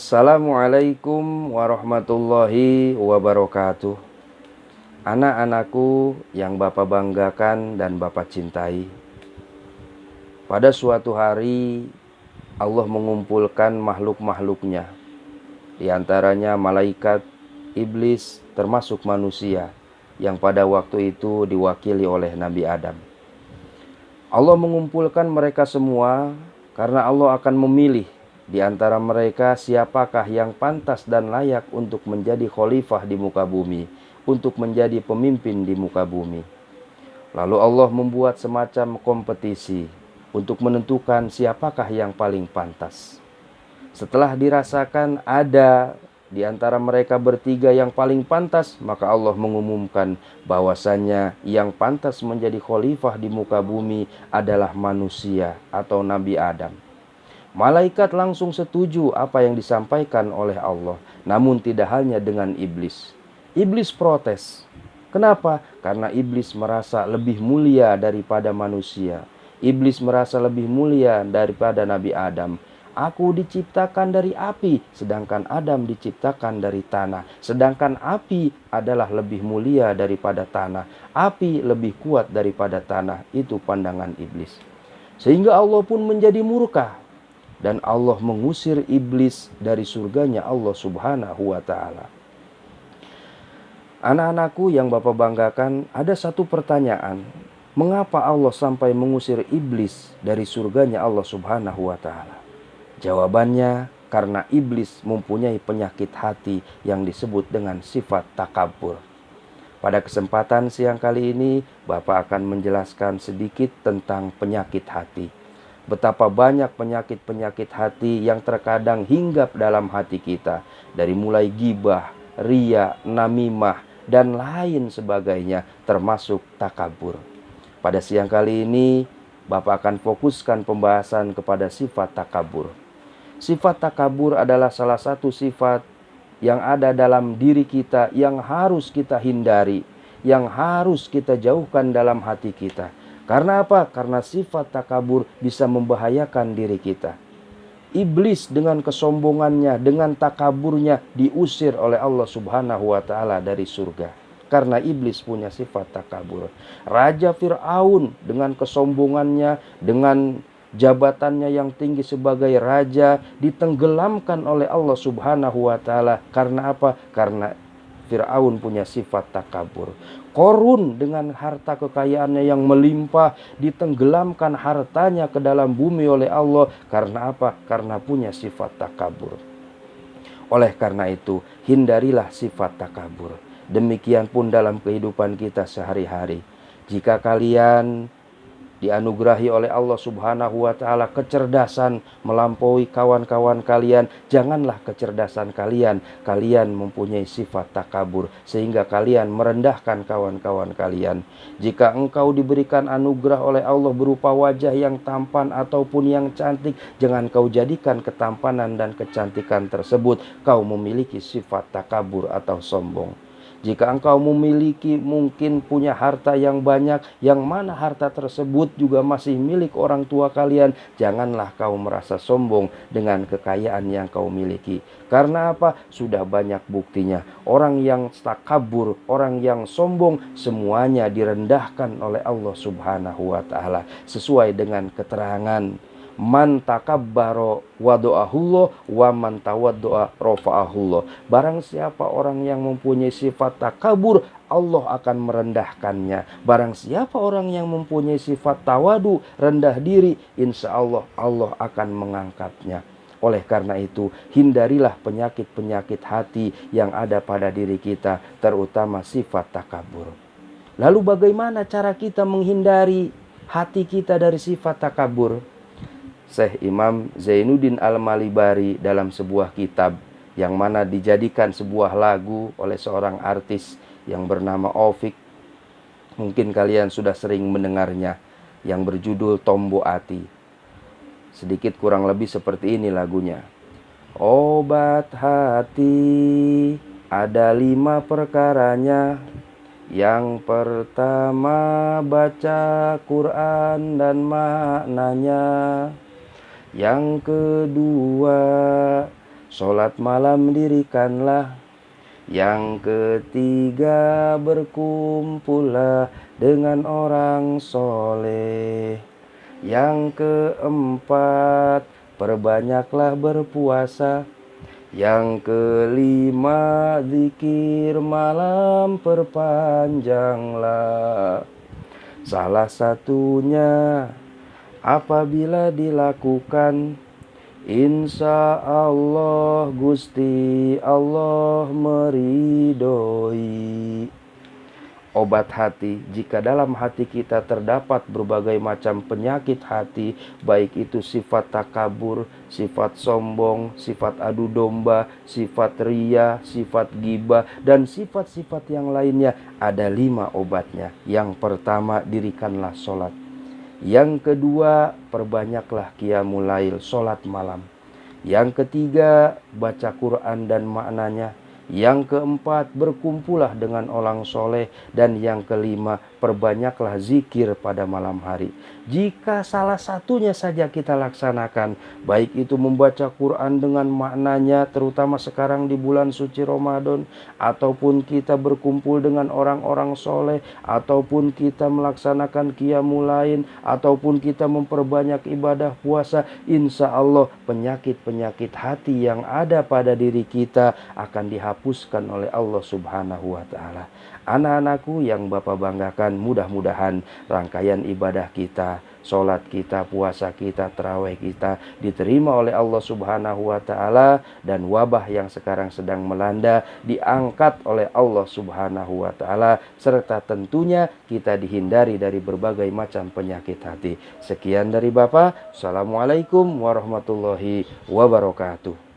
Assalamualaikum warahmatullahi wabarakatuh. Anak-anakku yang Bapak banggakan dan Bapak cintai. Pada suatu hari Allah mengumpulkan makhluk-makhluknya, di antaranya malaikat, iblis, termasuk manusia yang pada waktu itu diwakili oleh Nabi Adam. Allah mengumpulkan mereka semua karena Allah akan memilih di antara mereka siapakah yang pantas dan layak untuk menjadi khalifah di muka bumi, untuk menjadi pemimpin di muka bumi. Lalu Allah membuat semacam kompetisi untuk menentukan siapakah yang paling pantas. Setelah dirasakan ada di antara mereka bertiga yang paling pantas, maka Allah mengumumkan bahwasannya yang pantas menjadi khalifah di muka bumi adalah manusia atau Nabi Adam. Malaikat langsung setuju apa yang disampaikan oleh Allah, namun tidak hanya dengan iblis. Iblis protes. Kenapa? Karena iblis merasa lebih mulia daripada manusia. Iblis merasa lebih mulia daripada Nabi Adam. Aku diciptakan dari api, sedangkan Adam diciptakan dari tanah. Sedangkan api adalah lebih mulia daripada tanah. Api lebih kuat daripada tanah. Itu pandangan iblis. Sehingga Allah pun menjadi murka. Dan Allah mengusir iblis dari surganya Allah subhanahu wa ta'ala. Anak-anakku yang Bapak banggakan, ada satu pertanyaan. Mengapa Allah sampai mengusir iblis dari surganya Allah subhanahu wa ta'ala? Jawabannya, karena iblis mempunyai penyakit hati yang disebut dengan sifat takabur. Pada kesempatan siang kali ini, Bapak akan menjelaskan sedikit tentang penyakit hati. Betapa banyak penyakit-penyakit hati yang terkadang hinggap dalam hati kita. Dari mulai gibah, ria, namimah, dan lain sebagainya, termasuk takabur. Pada siang kali ini, Bapak akan fokuskan pembahasan kepada sifat takabur. Sifat takabur adalah salah satu sifat yang ada dalam diri kita yang harus kita hindari, yang harus kita jauhkan dalam hati kita. Karena apa? Karena sifat takabur bisa membahayakan diri kita. Iblis dengan kesombongannya, dengan takaburnya diusir oleh Allah subhanahu wa ta'ala dari surga. Karena iblis punya sifat takabur. Raja Fir'aun dengan kesombongannya, dengan jabatannya yang tinggi sebagai raja, ditenggelamkan oleh Allah subhanahu wa ta'ala. Karena apa? Karena Fir'aun punya sifat takabur. Korun dengan harta kekayaannya yang melimpah, ditenggelamkan hartanya ke dalam bumi oleh Allah. Karena apa? Karena punya sifat takabur. Oleh karena itu, hindarilah sifat takabur. Demikian pun dalam kehidupan kita sehari-hari. Jika kalian dianugerahi oleh Allah subhanahu wa ta'ala kecerdasan melampaui kawan-kawan kalian, janganlah kecerdasan kalian mempunyai sifat takabur sehingga kalian merendahkan kawan-kawan kalian. Jika engkau diberikan anugerah oleh Allah berupa wajah yang tampan ataupun yang cantik, jangan kau jadikan ketampanan dan kecantikan tersebut kau memiliki sifat takabur atau sombong. Jika engkau memiliki mungkin punya harta yang banyak, yang mana harta tersebut juga masih milik orang tua kalian, janganlah kau merasa sombong dengan kekayaan yang kau miliki. Karena apa? Sudah banyak buktinya. Orang yang takabur, orang yang sombong, semuanya direndahkan oleh Allah subhanahu wa ta'ala. Sesuai dengan keterangan, man takabbaro wado'ahullah wa man tawaddo'a rofa'ahullah. Barang siapa orang yang mempunyai sifat takabur, Allah akan merendahkannya. Barang siapa orang yang mempunyai sifat tawadu, rendah diri, insya Allah Allah akan mengangkatnya. Oleh karena itu, hindarilah penyakit-penyakit hati yang ada pada diri kita, terutama sifat takabur. Lalu bagaimana cara kita menghindari hati kita dari sifat takabur? Syekh Imam Zainuddin Al-Malibari dalam sebuah kitab yang mana dijadikan sebuah lagu oleh seorang artis yang bernama Ovik. Mungkin kalian sudah sering mendengarnya, yang berjudul Tombo Ati. Sedikit kurang lebih seperti ini lagunya. Obat hati ada 5 perkaranya. Yang pertama baca Quran dan maknanya. Yang kedua, sholat malam dirikanlah. Yang ketiga, berkumpullah dengan orang soleh. Yang keempat, perbanyaklah berpuasa. Yang kelima, zikir malam perpanjanglah. Salah satunya apabila dilakukan, insya Allah Gusti Allah meridoi. Obat hati, jika dalam hati kita terdapat berbagai macam penyakit hati, baik itu sifat takabur, sifat sombong, sifat adu domba, sifat ria, sifat ghibah, dan sifat-sifat yang lainnya, ada 5 obatnya. Yang pertama, dirikanlah sholat. Yang kedua, perbanyaklah qiyamul lail, sholat malam. Yang ketiga, baca Quran dan maknanya. Yang keempat, berkumpullah dengan orang soleh. Dan yang kelima, perbanyaklah zikir pada malam hari. Jika salah satunya saja kita laksanakan, baik itu membaca Quran dengan maknanya, terutama sekarang di bulan suci Ramadan, ataupun kita berkumpul dengan orang-orang soleh, ataupun kita melaksanakan qiyamul lail, ataupun kita memperbanyak ibadah puasa, insya Allah penyakit-penyakit hati yang ada pada diri kita akan dihapuskan oleh Allah Subhanahu wa Ta'ala. Anak-anakku yang Bapak banggakan, mudah-mudahan rangkaian ibadah kita, sholat kita, puasa kita, tarawih kita diterima oleh Allah Subhanahu wa Ta'ala, dan wabah yang sekarang sedang melanda diangkat oleh Allah Subhanahu wa Ta'ala, serta tentunya kita dihindari dari berbagai macam penyakit hati. Sekian dari Bapak. Assalamualaikum warahmatullahi wabarakatuh.